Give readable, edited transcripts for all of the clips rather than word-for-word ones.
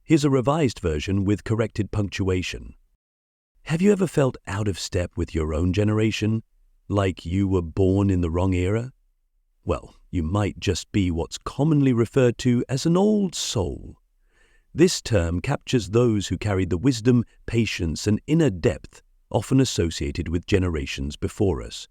Here's a revised version with corrected punctuation. Have you ever felt out of step with your own generation, like you were born in the wrong era? Well, you might just be what's commonly referred to as an old soul. This term captures those who carried the wisdom, patience, and inner depth often associated with generations before us.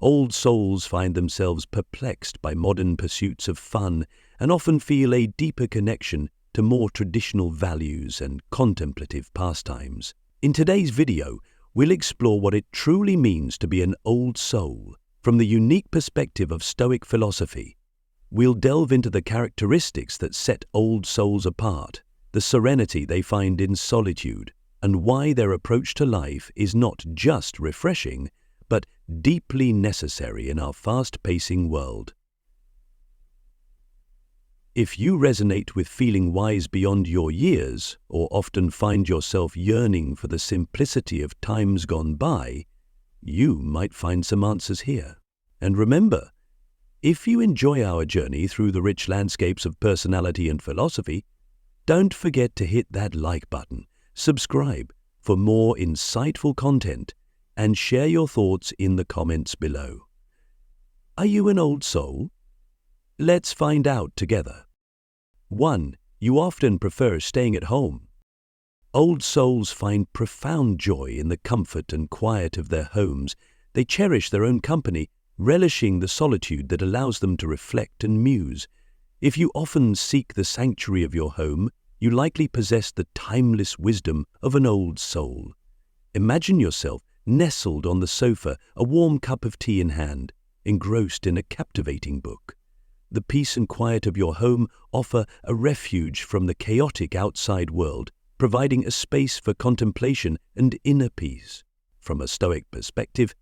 Old souls find themselves perplexed by modern pursuits of fun and often feel a deeper connection to more traditional values and contemplative pastimes. In today's video, we'll explore what it truly means to be an old soul from the unique perspective of Stoic philosophy. We'll delve into the characteristics that set old souls apart, the serenity they find in solitude, and why their approach to life is not just refreshing, but deeply necessary in our fast-pacing world. If you resonate with feeling wise beyond your years, or often find yourself yearning for the simplicity of times gone by, you might find some answers here. And remember, if you enjoy our journey through the rich landscapes of personality and philosophy, don't forget to hit that like button, subscribe for more insightful content, and share your thoughts in the comments below. Are you an old soul? Let's find out together. 1. You often prefer staying at home. Old souls find profound joy in the comfort and quiet of their homes. They cherish their own company, relishing the solitude that allows them to reflect and muse. If you often seek the sanctuary of your home, you likely possess the timeless wisdom of an old soul. Imagine yourself nestled on the sofa, a warm cup of tea in hand, engrossed in a captivating book. The peace and quiet of your home offer a refuge from the chaotic outside world, providing a space for contemplation and inner peace. From a Stoic perspective,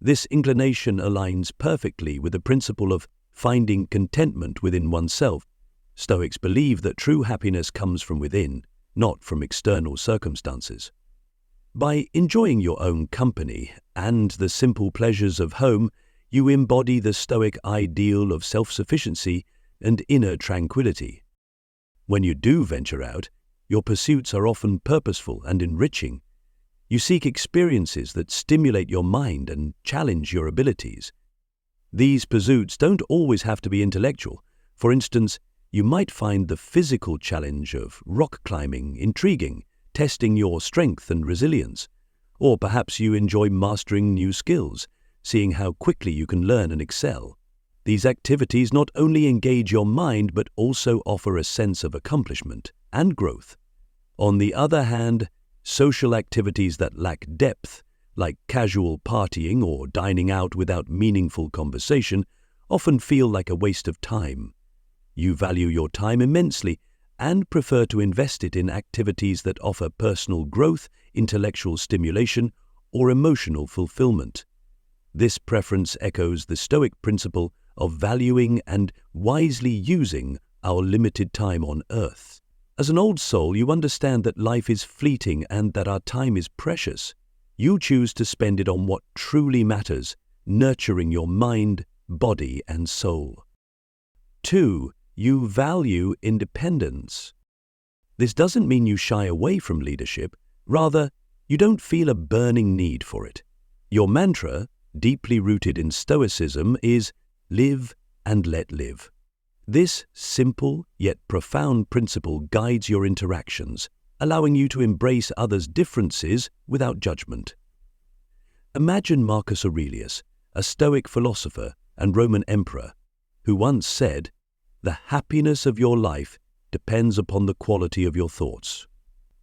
this inclination aligns perfectly with the principle of finding contentment within oneself. Stoics believe that true happiness comes from within, not from external circumstances. By enjoying your own company and the simple pleasures of home, you embody the Stoic ideal of self-sufficiency and inner tranquility. When you do venture out, your pursuits are often purposeful and enriching. You seek experiences that stimulate your mind and challenge your abilities. These pursuits don't always have to be intellectual. For instance, you might find the physical challenge of rock climbing intriguing, testing your strength and resilience. Or perhaps you enjoy mastering new skills, seeing how quickly you can learn and excel. These activities not only engage your mind but also offer a sense of accomplishment and growth. On the other hand, social activities that lack depth, like casual partying or dining out without meaningful conversation, often feel like a waste of time. You value your time immensely and prefer to invest it in activities that offer personal growth, intellectual stimulation, or emotional fulfillment. This preference echoes the Stoic principle of valuing and wisely using our limited time on earth. As an old soul, you understand that life is fleeting and that our time is precious. You choose to spend it on what truly matters, nurturing your mind, body, and soul. 2. You value independence. This doesn't mean you shy away from leadership. Rather, you don't feel a burning need for it. Your mantra, deeply rooted in Stoicism, is live and let live. This simple yet profound principle guides your interactions, allowing you to embrace others' differences without judgment. Imagine Marcus Aurelius, a Stoic philosopher and Roman emperor, who once said, "The happiness of your life depends upon the quality of your thoughts."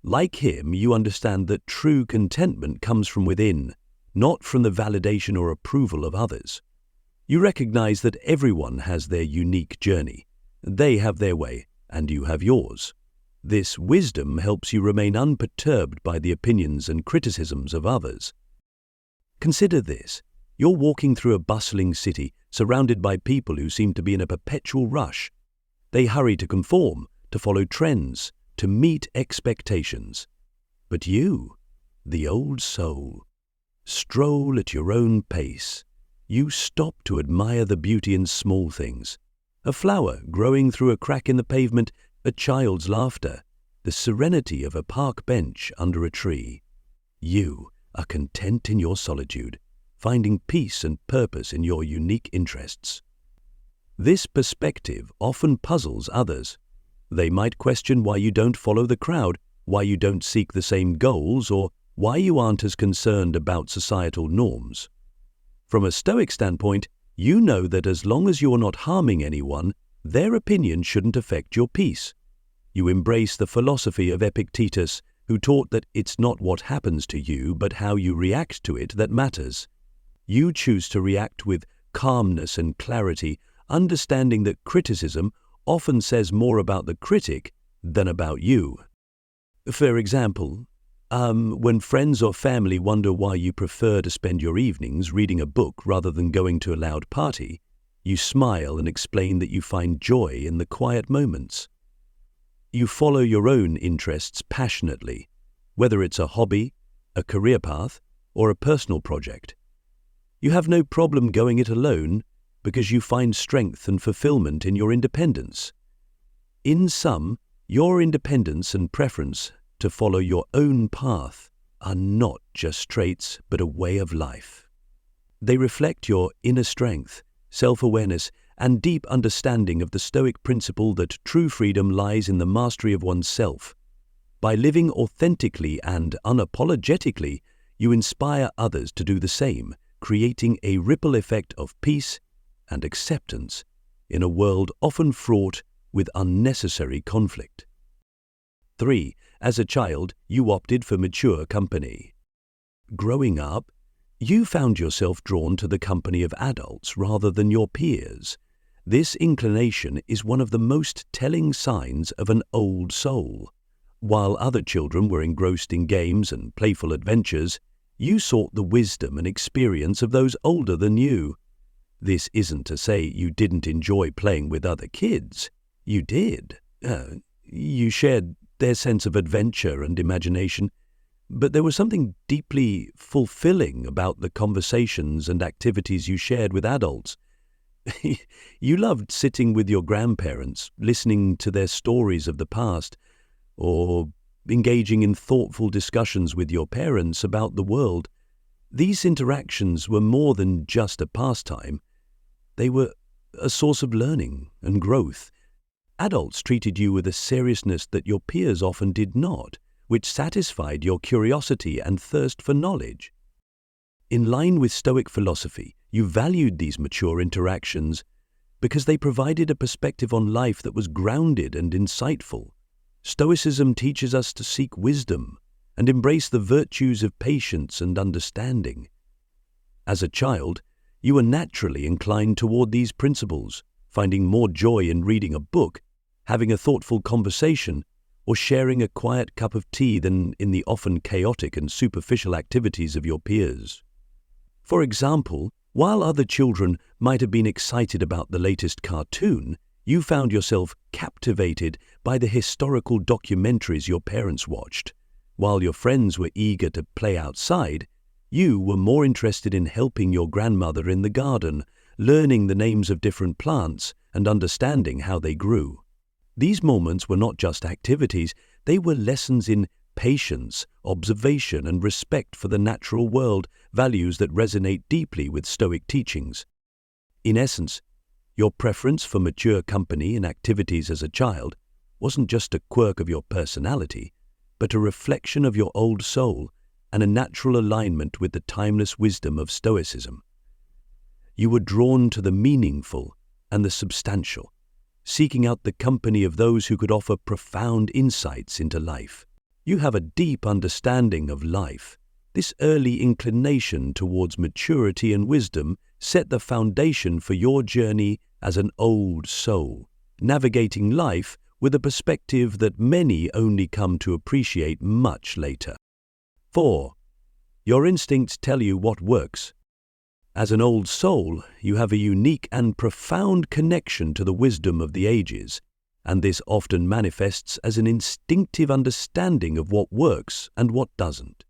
Like him, you understand that true contentment comes from within, not from the validation or approval of others. You recognize that everyone has their unique journey. They have their way, and you have yours. This wisdom helps you remain unperturbed by the opinions and criticisms of others. Consider this. You're walking through a bustling city, surrounded by people who seem to be in a perpetual rush. They hurry to conform, to follow trends, to meet expectations. But you, the old soul, stroll at your own pace. You stop to admire the beauty in small things. A flower growing through a crack in the pavement, a child's laughter, the serenity of a park bench under a tree. You are content in your solitude, finding peace and purpose in your unique interests. This perspective often puzzles others. They might question why you don't follow the crowd, why you don't seek the same goals, or why you aren't as concerned about societal norms. From a Stoic standpoint, you know that as long as you're not harming anyone, their opinion shouldn't affect your peace. You embrace the philosophy of Epictetus, who taught that it's not what happens to you, but how you react to it that matters. You choose to react with calmness and clarity, understanding that criticism often says more about the critic than about you. For example, when friends or family wonder why you prefer to spend your evenings reading a book rather than going to a loud party, you smile and explain that you find joy in the quiet moments. You follow your own interests passionately, whether it's a hobby, a career path, or a personal project. You have no problem going it alone because you find strength and fulfillment in your independence. In sum, your independence and preference to follow your own path are not just traits but a way of life. They reflect your inner strength, self-awareness, and deep understanding of the Stoic principle that true freedom lies in the mastery of oneself. By living authentically and unapologetically, you inspire others to do the same, creating a ripple effect of peace and acceptance in a world often fraught with unnecessary conflict. 3. As a child, you opted for mature company. Growing up, you found yourself drawn to the company of adults rather than your peers. This inclination is one of the most telling signs of an old soul. While other children were engrossed in games and playful adventures, you sought the wisdom and experience of those older than you. This isn't to say you didn't enjoy playing with other kids. You did. You shared their sense of adventure and imagination, but there was something deeply fulfilling about the conversations and activities you shared with adults. You loved sitting with your grandparents, listening to their stories of the past, or engaging in thoughtful discussions with your parents about the world. These interactions were more than just a pastime. They were a source of learning and growth. Adults treated you with a seriousness that your peers often did not, which satisfied your curiosity and thirst for knowledge. In line with Stoic philosophy, you valued these mature interactions because they provided a perspective on life that was grounded and insightful. Stoicism teaches us to seek wisdom and embrace the virtues of patience and understanding. As a child, you were naturally inclined toward these principles, finding more joy in reading a book, having a thoughtful conversation, or sharing a quiet cup of tea than in the often chaotic and superficial activities of your peers. For example, while other children might have been excited about the latest cartoon, you found yourself captivated by the historical documentaries your parents watched. While your friends were eager to play outside, you were more interested in helping your grandmother in the garden, learning the names of different plants and understanding how they grew. These moments were not just activities, they were lessons in patience, observation, and respect for the natural world, values that resonate deeply with Stoic teachings. In essence, your preference for mature company and activities as a child wasn't just a quirk of your personality, but a reflection of your old soul and a natural alignment with the timeless wisdom of Stoicism. You were drawn to the meaningful and the substantial, seeking out the company of those who could offer profound insights into life. You have a deep understanding of life. This early inclination towards maturity and wisdom set the foundation for your journey as an old soul, navigating life with a perspective that many only come to appreciate much later. 4. Your instincts tell you what works. As an old soul, you have a unique and profound connection to the wisdom of the ages, and this often manifests as an instinctive understanding of what works and what doesn't.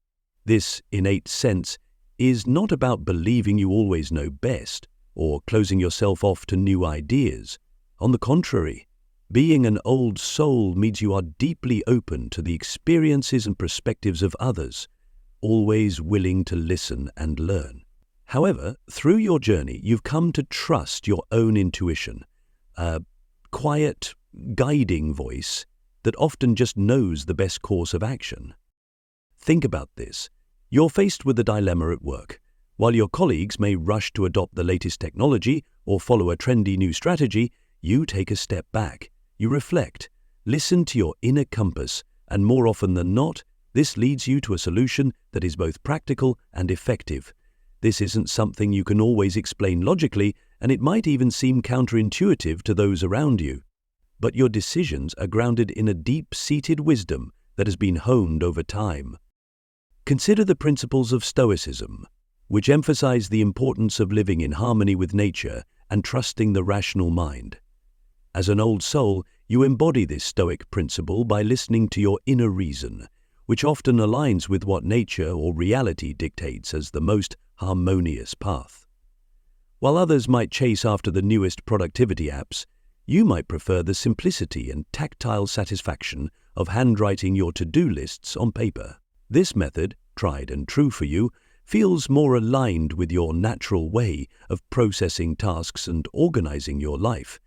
This innate sense is not about believing you always know best or closing yourself off to new ideas. On the contrary, Being an old soul means you are deeply open to the experiences and perspectives of others, always willing to listen and learn. However, through your journey, you've come to trust your own intuition, a quiet, guiding voice that often just knows the best course of action. Think about this. You're faced with a dilemma at work. While your colleagues may rush to adopt the latest technology or follow a trendy new strategy, you take a step back. You reflect, listen to your inner compass, and more often than not, this leads you to a solution that is both practical and effective. This isn't something you can always explain logically, and it might even seem counterintuitive to those around you. But your decisions are grounded in a deep-seated wisdom that has been honed over time. Consider the principles of Stoicism, which emphasize the importance of living in harmony with nature and trusting the rational mind. As an old soul, you embody this Stoic principle by listening to your inner reason, which often aligns with what nature or reality dictates as the most harmonious path. While others might chase after the newest productivity apps, you might prefer the simplicity and tactile satisfaction of handwriting your to-do lists on paper. This method, tried and true for you, feels more aligned with your natural way of processing tasks and organizing your life.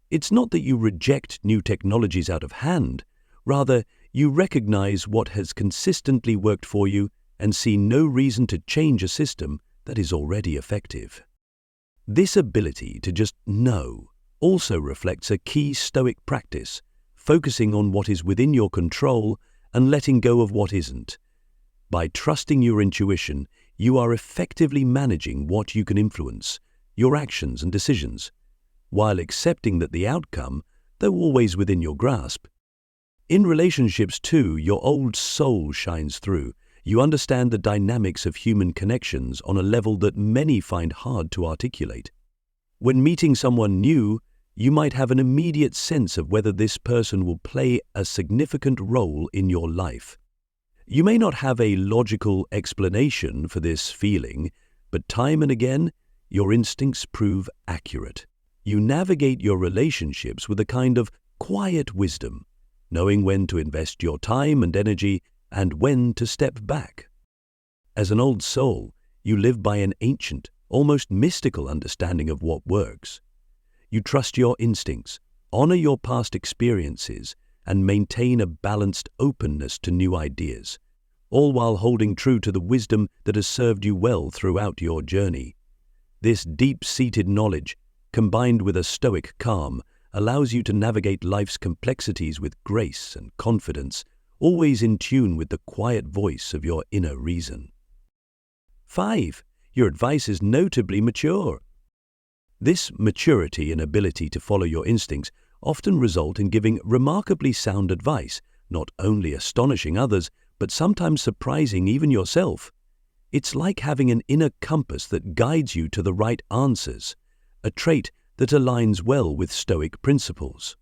It's not that you reject new technologies out of hand. Rather, you recognize what has consistently worked for you and see no reason to change a system that is already effective. This ability to just know also reflects a key Stoic practice, focusing on what is within your control and letting go of what isn't. By trusting your intuition, you are effectively managing what you can influence, your actions and decisions, while accepting that the outcome, though always within your grasp. In relationships too, your old soul shines through. You understand the dynamics of human connections on a level that many find hard to articulate. When meeting someone new, you might have an immediate sense of whether this person will play a significant role in your life. You may not have a logical explanation for this feeling, but time and again, your instincts prove accurate. You navigate your relationships with a kind of quiet wisdom, knowing when to invest your time and energy and when to step back. As an old soul, you live by an ancient, almost mystical understanding of what works. You trust your instincts, honor your past experiences, and maintain a balanced openness to new ideas, all while holding true to the wisdom that has served you well throughout your journey. This deep-seated knowledge, combined with a Stoic calm, allows you to navigate life's complexities with grace and confidence, always in tune with the quiet voice of your inner reason. 5. Your advice is notably mature. This maturity and ability to follow your instincts often result in giving remarkably sound advice, not only astonishing others, but sometimes surprising even yourself. It's like having an inner compass that guides you to the right answers, a trait that aligns well with Stoic principles.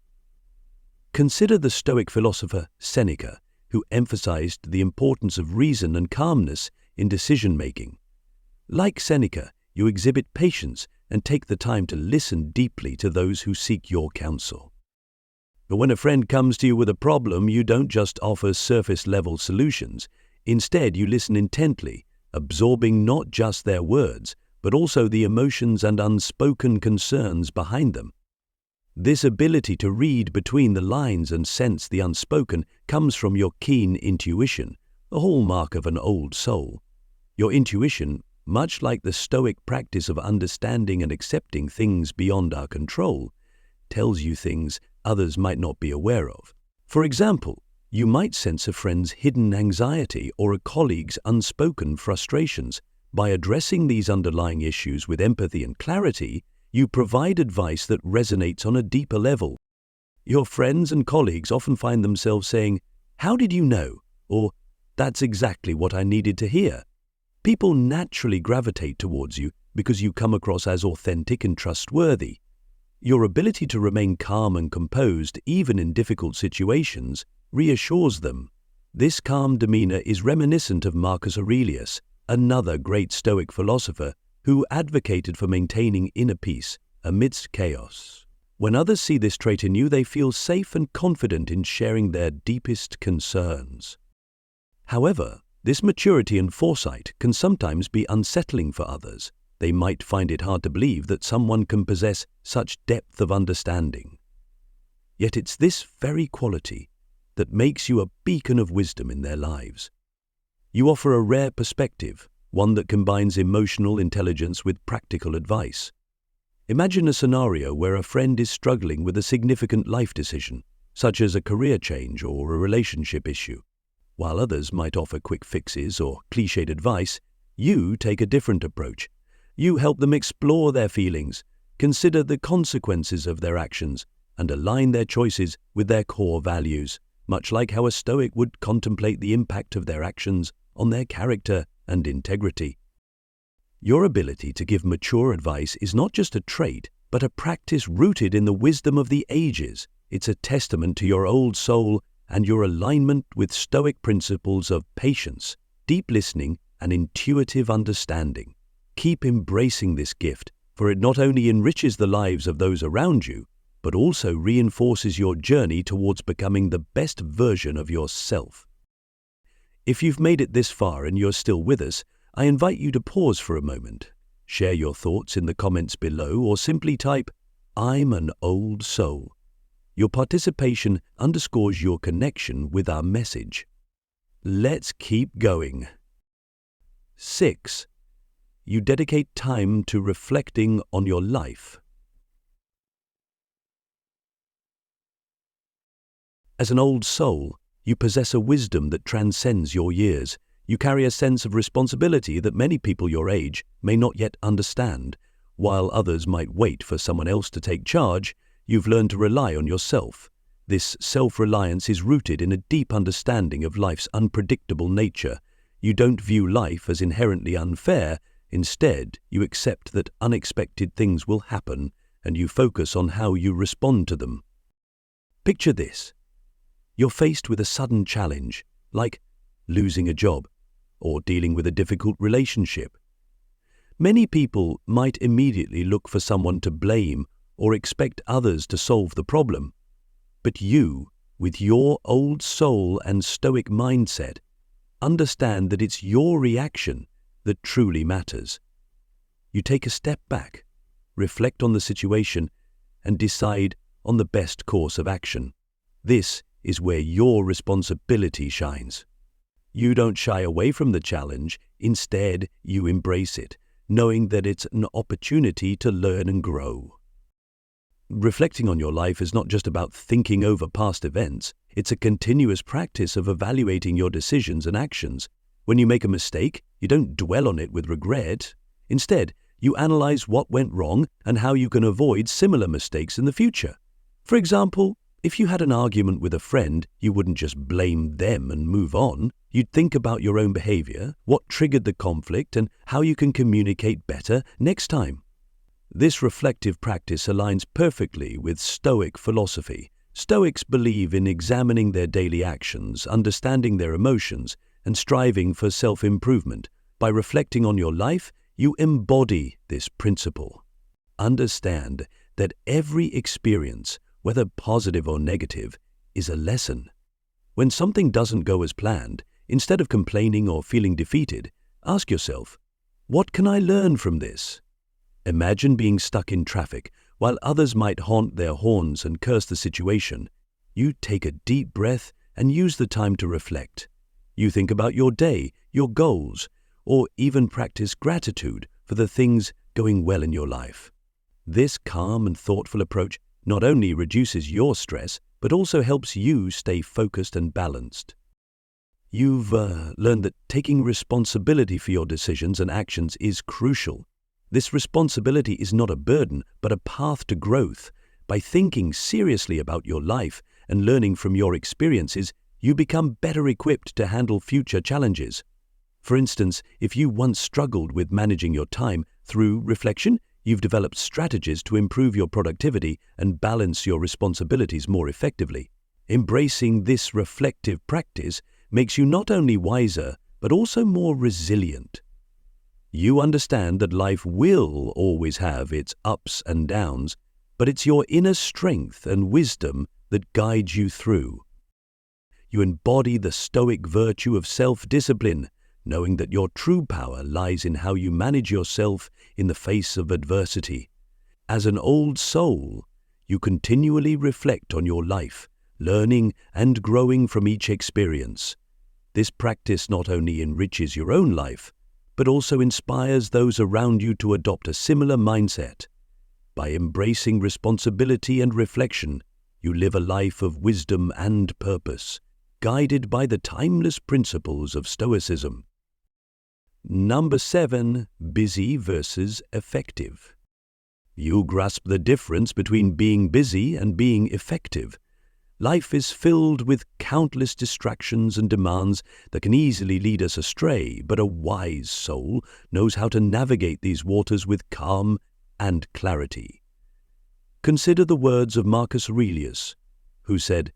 Consider the Stoic philosopher Seneca, who emphasized the importance of reason and calmness in decision-making. Like Seneca, you exhibit patience and take the time to listen deeply to those who seek your counsel. But when a friend comes to you with a problem, you don't just offer surface-level solutions. Instead, you listen intently, absorbing not just their words, but also the emotions and unspoken concerns behind them. This ability to read between the lines and sense the unspoken comes from your keen intuition, a hallmark of an old soul. Your intuition, much like the Stoic practice of understanding and accepting things beyond our control, tells you things others might not be aware of. For example, you might sense a friend's hidden anxiety or a colleague's unspoken frustrations. By addressing these underlying issues with empathy and clarity, you provide advice that resonates on a deeper level. Your friends and colleagues often find themselves saying, "How did you know?" or "That's exactly what I needed to hear." People naturally gravitate towards you because you come across as authentic and trustworthy. Your ability to remain calm and composed, even in difficult situations, reassures them. This calm demeanor is reminiscent of Marcus Aurelius, another great Stoic philosopher who advocated for maintaining inner peace amidst chaos. When others see this trait in you, they feel safe and confident in sharing their deepest concerns. However, this maturity and foresight can sometimes be unsettling for others. They might find it hard to believe that someone can possess such depth of understanding. Yet it's this very quality that makes you a beacon of wisdom in their lives. You offer a rare perspective, one that combines emotional intelligence with practical advice. Imagine a scenario where a friend is struggling with a significant life decision, such as a career change or a relationship issue. While others might offer quick fixes or cliched advice, you take a different approach. You help them explore their feelings, consider the consequences of their actions, and align their choices with their core values, much like how a Stoic would contemplate the impact of their actions on their character and integrity. Your ability to give mature advice is not just a trait, but a practice rooted in the wisdom of the ages. It's a testament to your old soul and your alignment with Stoic principles of patience, deep listening, and intuitive understanding. Keep embracing this gift, for it not only enriches the lives of those around you, but also reinforces your journey towards becoming the best version of yourself. If you've made it this far and you're still with us, I invite you to pause for a moment. Share your thoughts in the comments below or simply type, "I'm an old soul." Your participation underscores your connection with our message. Let's keep going. 6. You dedicate time to reflecting on your life. As an old soul, you possess a wisdom that transcends your years. You carry a sense of responsibility that many people your age may not yet understand. While others might wait for someone else to take charge, you've learned to rely on yourself. This self-reliance is rooted in a deep understanding of life's unpredictable nature. You don't view life as inherently unfair. Instead, you accept that unexpected things will happen, and you focus on how you respond to them. Picture this. You're faced with a sudden challenge, like losing a job or dealing with a difficult relationship. Many people might immediately look for someone to blame or expect others to solve the problem. But you, with your old soul and Stoic mindset, understand that it's your reaction that truly matters. You take a step back, reflect on the situation, and decide on the best course of action. This is where your responsibility shines. You don't shy away from the challenge. Instead, you embrace it, knowing that it's an opportunity to learn and grow. Reflecting on your life is not just about thinking over past events. It's a continuous practice of evaluating your decisions and actions. When you make a mistake, you don't dwell on it with regret. Instead, you analyze what went wrong and how you can avoid similar mistakes in the future. For example, if you had an argument with a friend, you wouldn't just blame them and move on. You'd think about your own behavior, what triggered the conflict, and how you can communicate better next time. This reflective practice aligns perfectly with Stoic philosophy. Stoics believe in examining their daily actions, understanding their emotions, and striving for self-improvement. By reflecting on your life, you embody this principle. Understand that every experience, whether positive or negative, is a lesson. When something doesn't go as planned, instead of complaining or feeling defeated, ask yourself, what can I learn from this? Imagine being stuck in traffic. While others might honk their horns and curse the situation, you take a deep breath and use the time to reflect. You think about your day, your goals, or even practice gratitude for the things going well in your life. This calm and thoughtful approach not only reduces your stress, but also helps you stay focused and balanced. You've learned that taking responsibility for your decisions and actions is crucial. This responsibility is not a burden, but a path to growth. By thinking seriously about your life and learning from your experiences, you become better equipped to handle future challenges. For instance, if you once struggled with managing your time, through reflection, you've developed strategies to improve your productivity and balance your responsibilities more effectively. Embracing this reflective practice makes you not only wiser, but also more resilient. You understand that life will always have its ups and downs, but it's your inner strength and wisdom that guides you through. You embody the Stoic virtue of self-discipline, knowing that your true power lies in how you manage yourself in the face of adversity. As an old soul, you continually reflect on your life, learning and growing from each experience. This practice not only enriches your own life, but also inspires those around you to adopt a similar mindset. By embracing responsibility and reflection, you live a life of wisdom and purpose, guided by the timeless principles of Stoicism. Number 7. Busy versus effective. You grasp the difference between being busy and being effective. Life is filled with countless distractions and demands that can easily lead us astray, but a wise soul knows how to navigate these waters with calm and clarity. Consider the words of Marcus Aurelius, who said,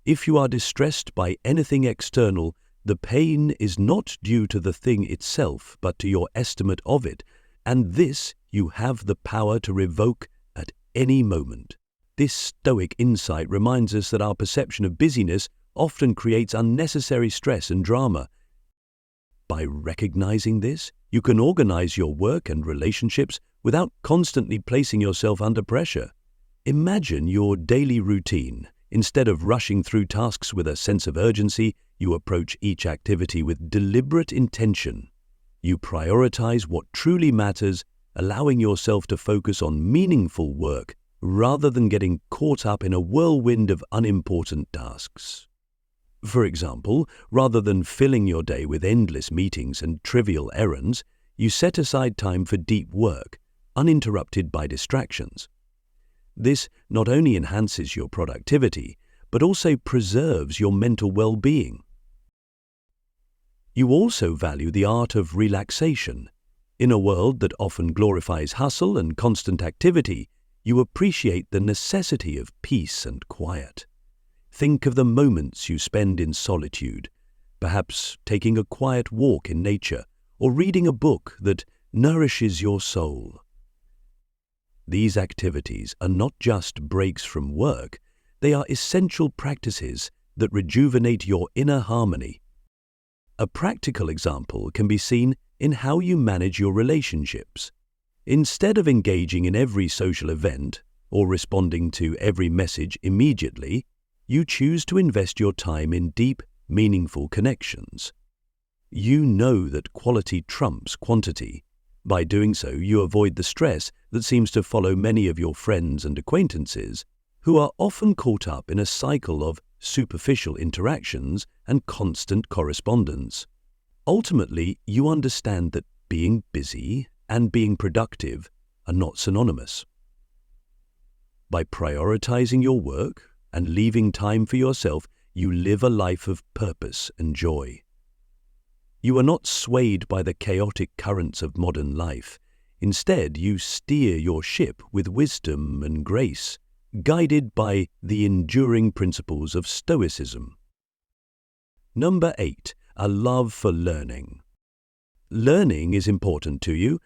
"If you are distressed by anything external, the pain is not due to the thing itself, but to your estimate of it, and this you have the power to revoke at any moment." This Stoic insight reminds us that our perception of busyness often creates unnecessary stress and drama. By recognizing this, you can organize your work and relationships without constantly placing yourself under pressure. Imagine your daily routine. Instead of rushing through tasks with a sense of urgency, you approach each activity with deliberate intention. You prioritize what truly matters, allowing yourself to focus on meaningful work rather than getting caught up in a whirlwind of unimportant tasks. For example, rather than filling your day with endless meetings and trivial errands, you set aside time for deep work, uninterrupted by distractions. This not only enhances your productivity, but also preserves your mental well-being. You also value the art of relaxation. In a world that often glorifies hustle and constant activity, you appreciate the necessity of peace and quiet. Think of the moments you spend in solitude, perhaps taking a quiet walk in nature or reading a book that nourishes your soul. These activities are not just breaks from work, they are essential practices that rejuvenate your inner harmony. A practical example can be seen in how you manage your relationships. Instead of engaging in every social event or responding to every message immediately, you choose to invest your time in deep, meaningful connections. You know that quality trumps quantity. By doing so, you avoid the stress that seems to follow many of your friends and acquaintances, who are often caught up in a cycle of superficial interactions and constant correspondence. Ultimately, you understand that being busy and being productive are not synonymous. By prioritizing your work and leaving time for yourself, you live a life of purpose and joy. You are not swayed by the chaotic currents of modern life. Instead, you steer your ship with wisdom and grace, guided by the enduring principles of Stoicism. Number 8. A love for learning. Learning is important to you,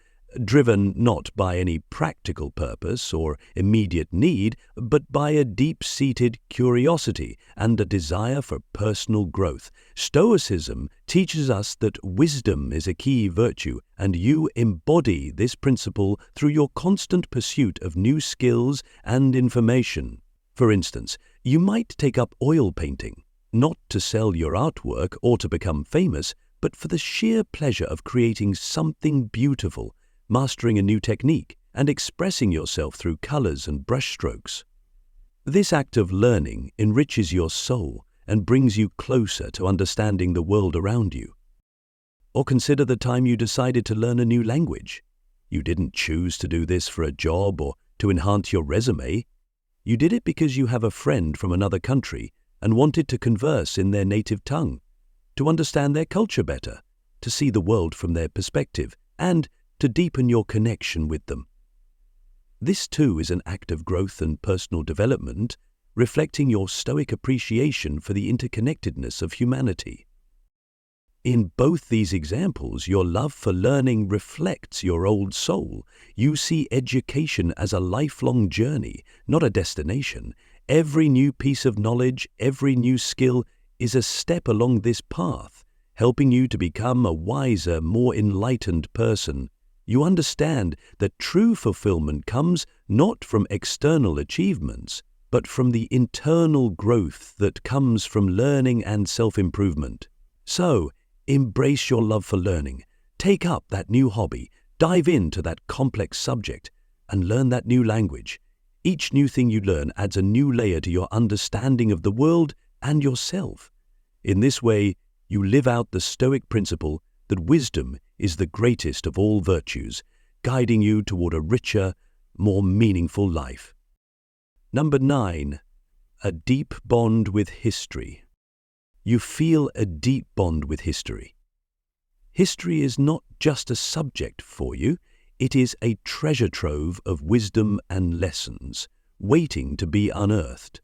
driven not by any practical purpose or immediate need, but by a deep-seated curiosity and a desire for personal growth. Stoicism teaches us that wisdom is a key virtue, and you embody this principle through your constant pursuit of new skills and information. For instance, you might take up oil painting, not to sell your artwork or to become famous, but for the sheer pleasure of creating something beautiful, mastering a new technique, and expressing yourself through colors and brushstrokes. This act of learning enriches your soul and brings you closer to understanding the world around you. Or consider the time you decided to learn a new language. You didn't choose to do this for a job or to enhance your resume. You did it because you have a friend from another country and wanted to converse in their native tongue, to understand their culture better, to see the world from their perspective, and to deepen your connection with them. This too is an act of growth and personal development, reflecting your Stoic appreciation for the interconnectedness of humanity. In both these examples, your love for learning reflects your old soul. You see education as a lifelong journey, not a destination. Every new piece of knowledge, every new skill is a step along this path, helping you to become a wiser, more enlightened person. You understand that true fulfillment comes not from external achievements, but from the internal growth that comes from learning and self-improvement. So, embrace your love for learning. Take up that new hobby, dive into that complex subject, and learn that new language. Each new thing you learn adds a new layer to your understanding of the world and yourself. In this way, you live out the Stoic principle that wisdom is the greatest of all virtues, guiding you toward a richer, more meaningful life. Number 9. A deep bond with history. You feel a deep bond with history. History is not just a subject for you, it is a treasure trove of wisdom and lessons, waiting to be unearthed.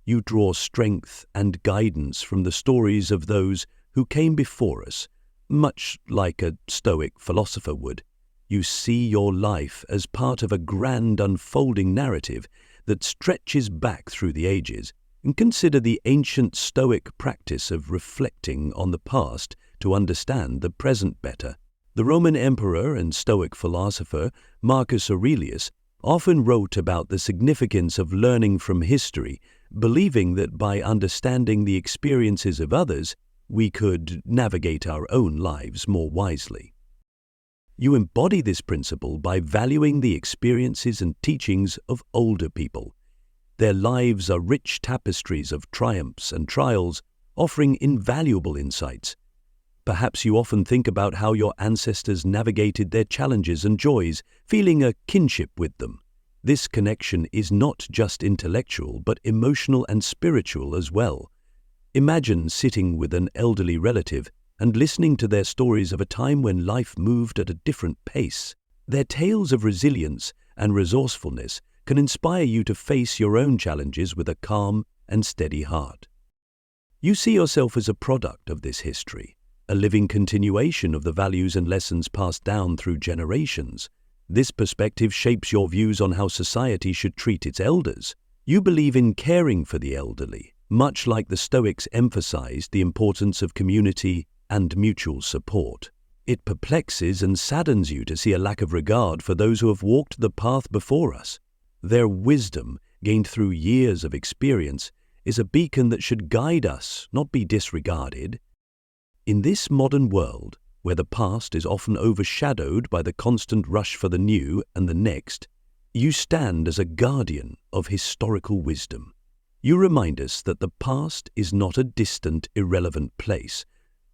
You draw strength and guidance from the stories of those who came before us, much like a Stoic philosopher would. You see your life as part of a grand unfolding narrative that stretches back through the ages, and consider the ancient Stoic practice of reflecting on the past to understand the present better. The Roman emperor and Stoic philosopher Marcus Aurelius often wrote about the significance of learning from history, believing that by understanding the experiences of others, we could navigate our own lives more wisely. You embody this principle by valuing the experiences and teachings of older people. Their lives are rich tapestries of triumphs and trials, offering invaluable insights. Perhaps you often think about how your ancestors navigated their challenges and joys, feeling a kinship with them. This connection is not just intellectual, but emotional and spiritual as well. Imagine sitting with an elderly relative and listening to their stories of a time when life moved at a different pace. Their tales of resilience and resourcefulness can inspire you to face your own challenges with a calm and steady heart. You see yourself as a product of this history, a living continuation of the values and lessons passed down through generations. This perspective shapes your views on how society should treat its elders. You believe in caring for the elderly, much like the Stoics emphasized the importance of community and mutual support. It perplexes and saddens you to see a lack of regard for those who have walked the path before us. Their wisdom, gained through years of experience, is a beacon that should guide us, not be disregarded. In this modern world, where the past is often overshadowed by the constant rush for the new and the next, you stand as a guardian of historical wisdom. You remind us that the past is not a distant, irrelevant place,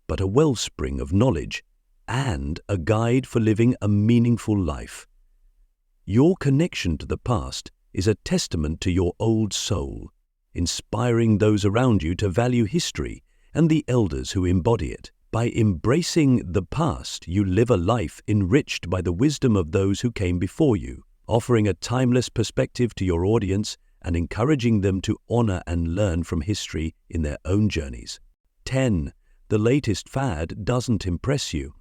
but a wellspring of knowledge and a guide for living a meaningful life. Your connection to the past is a testament to your old soul, inspiring those around you to value history and the elders who embody it. By embracing the past, you live a life enriched by the wisdom of those who came before you, offering a timeless perspective to your audience and encouraging them to honor and learn from history in their own journeys. 10. The latest fad doesn't impress you.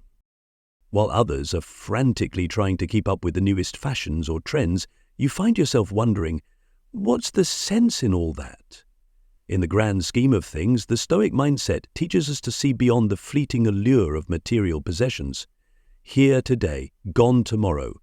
While others are frantically trying to keep up with the newest fashions or trends, you find yourself wondering, what's the sense in all that? In the grand scheme of things, the Stoic mindset teaches us to see beyond the fleeting allure of material possessions. Here today, gone tomorrow.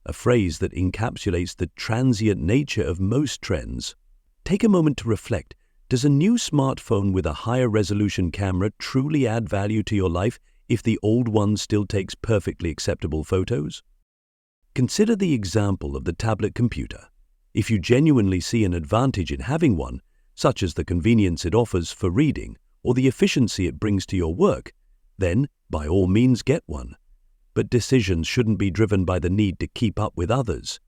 A phrase that encapsulates the transient nature of most trends. Take a moment to reflect. Does a new smartphone with a higher resolution camera truly add value to your life if the old one still takes perfectly acceptable photos? Consider the example of the tablet computer. If you genuinely see an advantage in having one, such as the convenience it offers for reading or the efficiency it brings to your work, then by all means get one. But decisions shouldn't be driven by the need to keep up with others.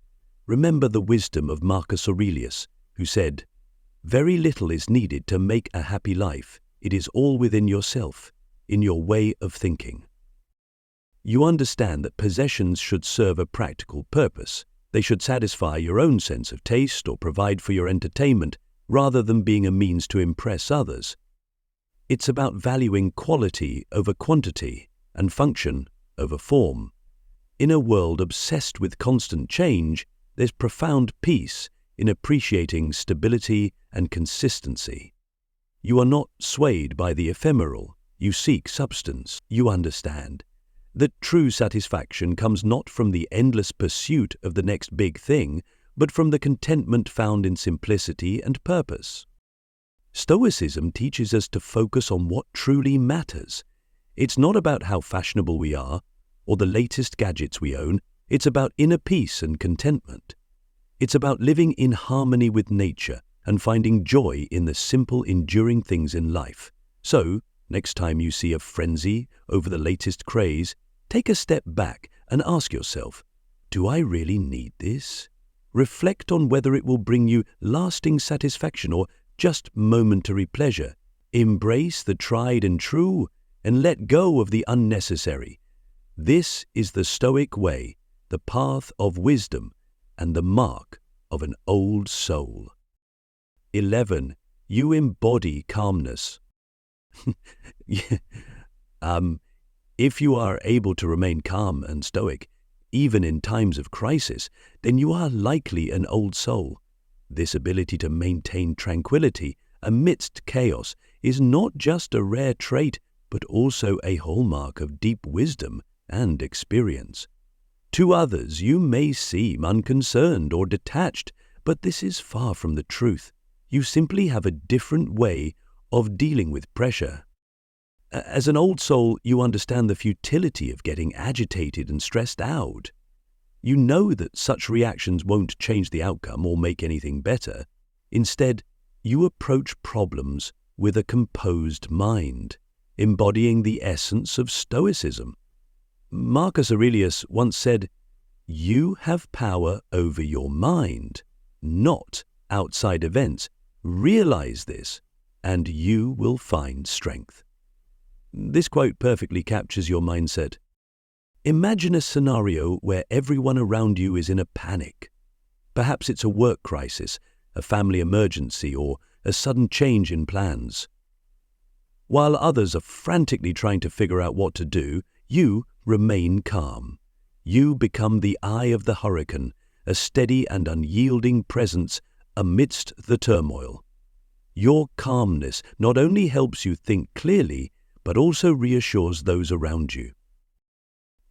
Remember the wisdom of Marcus Aurelius, who said, "Very little is needed to make a happy life. It is all within yourself, in your way of thinking." You understand that possessions should serve a practical purpose. They should satisfy your own sense of taste or provide for your entertainment, rather than being a means to impress others. It's about valuing quality over quantity and function over form. In a world obsessed with constant change, there's profound peace in appreciating stability and consistency. You are not swayed by the ephemeral. You seek substance. You understand that true satisfaction comes not from the endless pursuit of the next big thing, but from the contentment found in simplicity and purpose. Stoicism teaches us to focus on what truly matters. It's not about how fashionable we are or the latest gadgets we own. It's about inner peace and contentment. It's about living in harmony with nature and finding joy in the simple, enduring things in life. So, next time you see a frenzy over the latest craze, take a step back and ask yourself, do I really need this? Reflect on whether it will bring you lasting satisfaction or just momentary pleasure. Embrace the tried and true and let go of the unnecessary. This is the Stoic way, the path of wisdom and the mark of an old soul. 11. You embody calmness. If you are able to remain calm and stoic, even in times of crisis, then you are likely an old soul. This ability to maintain tranquility amidst chaos is not just a rare trait, but also a hallmark of deep wisdom and experience. To others, you may seem unconcerned or detached, but this is far from the truth. You simply have a different way of dealing with pressure. As an old soul, you understand the futility of getting agitated and stressed out. You know that such reactions won't change the outcome or make anything better. Instead, you approach problems with a composed mind, embodying the essence of Stoicism. Marcus Aurelius once said, "You have power over your mind, not outside events. Realize this, and you will find strength." This quote perfectly captures your mindset. Imagine a scenario where everyone around you is in a panic. Perhaps it's a work crisis, a family emergency, or a sudden change in plans. While others are frantically trying to figure out what to do, you remain calm. You become the eye of the hurricane, a steady and unyielding presence amidst the turmoil. Your calmness not only helps you think clearly, but also reassures those around you.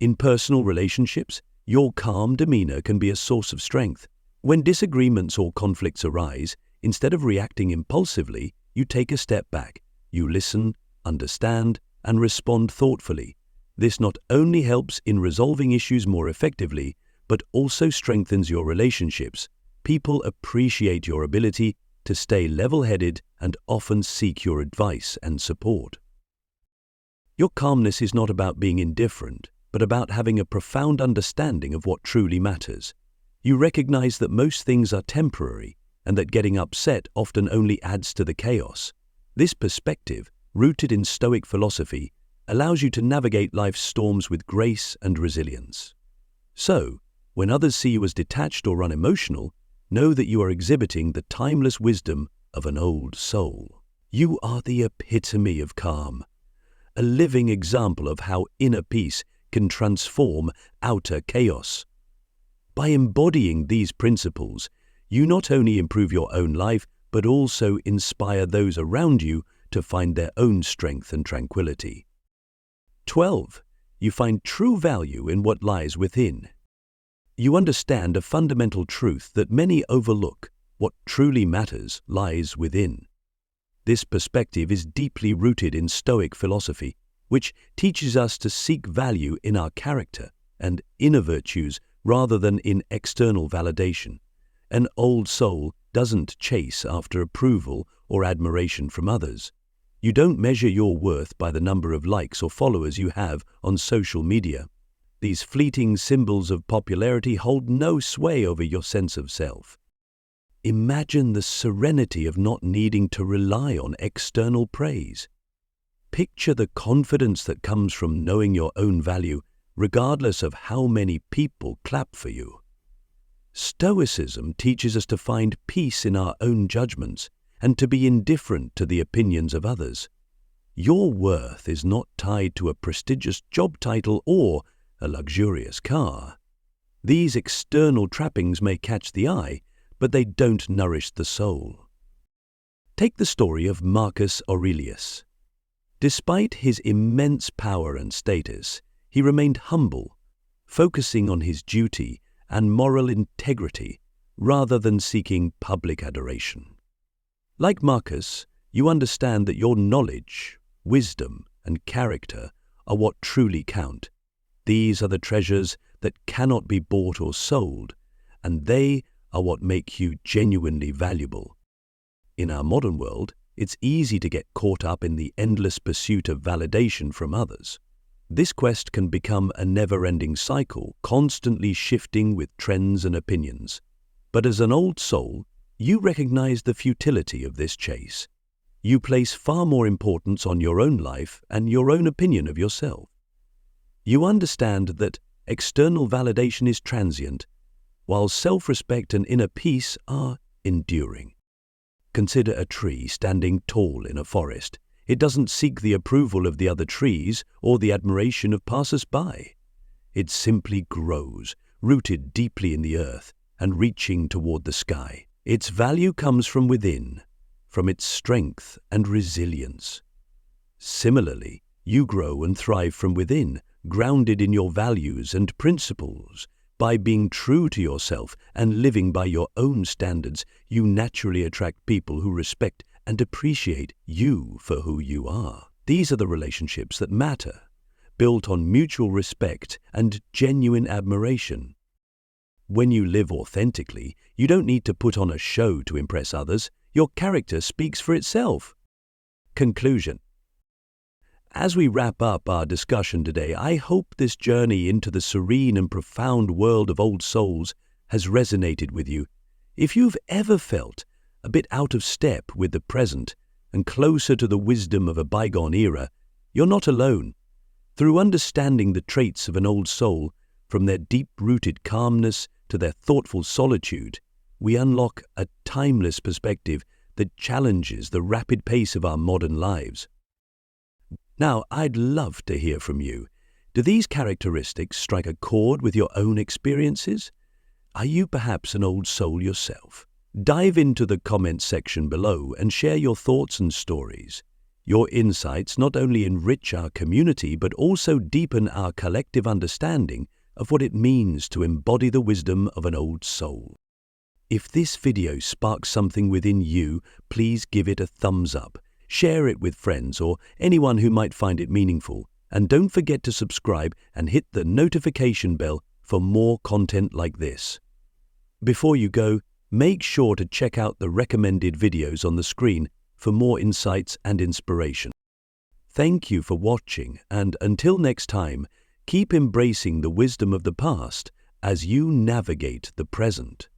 In personal relationships, your calm demeanor can be a source of strength. When disagreements or conflicts arise, instead of reacting impulsively, you take a step back. You listen, understand, and respond thoughtfully. This not only helps in resolving issues more effectively, but also strengthens your relationships. People appreciate your ability to stay level-headed and often seek your advice and support. Your calmness is not about being indifferent, but about having a profound understanding of what truly matters. You recognize that most things are temporary and that getting upset often only adds to the chaos. This perspective, rooted in Stoic philosophy, allows you to navigate life's storms with grace and resilience. So, when others see you as detached or unemotional, know that you are exhibiting the timeless wisdom of an old soul. You are the epitome of calm, a living example of how inner peace can transform outer chaos. By embodying these principles, you not only improve your own life, but also inspire those around you to find their own strength and tranquility. 12. You find true value in what lies within. You understand a fundamental truth that many overlook: what truly matters lies within. This perspective is deeply rooted in Stoic philosophy, which teaches us to seek value in our character and inner virtues rather than in external validation. An old soul doesn't chase after approval or admiration from others. You don't measure your worth by the number of likes or followers you have on social media. These fleeting symbols of popularity hold no sway over your sense of self. Imagine the serenity of not needing to rely on external praise. Picture the confidence that comes from knowing your own value, regardless of how many people clap for you. Stoicism teaches us to find peace in our own judgments and to be indifferent to the opinions of others. Your worth is not tied to a prestigious job title or a luxurious car. These external trappings may catch the eye, but they don't nourish the soul. Take the story of Marcus Aurelius. Despite his immense power and status, he remained humble, focusing on his duty and moral integrity rather than seeking public adoration. Like Marcus, you understand that your knowledge, wisdom, and character are what truly count. These are the treasures that cannot be bought or sold, and they are what make you genuinely valuable. In our modern world, it's easy to get caught up in the endless pursuit of validation from others. This quest can become a never-ending cycle, constantly shifting with trends and opinions. But as an old soul, you recognize the futility of this chase. You place far more importance on your own life and your own opinion of yourself. You understand that external validation is transient, while self-respect and inner peace are enduring. Consider a tree standing tall in a forest. It doesn't seek the approval of the other trees or the admiration of passers-by. It simply grows, rooted deeply in the earth and reaching toward the sky. Its value comes from within, from its strength and resilience. Similarly, you grow and thrive from within, grounded in your values and principles. By being true to yourself and living by your own standards, you naturally attract people who respect and appreciate you for who you are. These are the relationships that matter, built on mutual respect and genuine admiration. When you live authentically, you don't need to put on a show to impress others. Your character speaks for itself. Conclusion. As we wrap up our discussion today, I hope this journey into the serene and profound world of old souls has resonated with you. If you've ever felt a bit out of step with the present and closer to the wisdom of a bygone era, you're not alone. Through understanding the traits of an old soul, from their deep-rooted calmness to their thoughtful solitude, we unlock a timeless perspective that challenges the rapid pace of our modern lives. Now, I'd love to hear from you. Do these characteristics strike a chord with your own experiences? Are you perhaps an old soul yourself? Dive into the comments section below and share your thoughts and stories. Your insights not only enrich our community but also deepen our collective understanding of what it means to embody the wisdom of an old soul. If this video sparks something within you, please give it a thumbs up. Share it with friends or anyone who might find it meaningful. And don't forget to subscribe and hit the notification bell for more content like this. Before you go, make sure to check out the recommended videos on the screen for more insights and inspiration. Thank you for watching, and until next time, keep embracing the wisdom of the past as you navigate the present.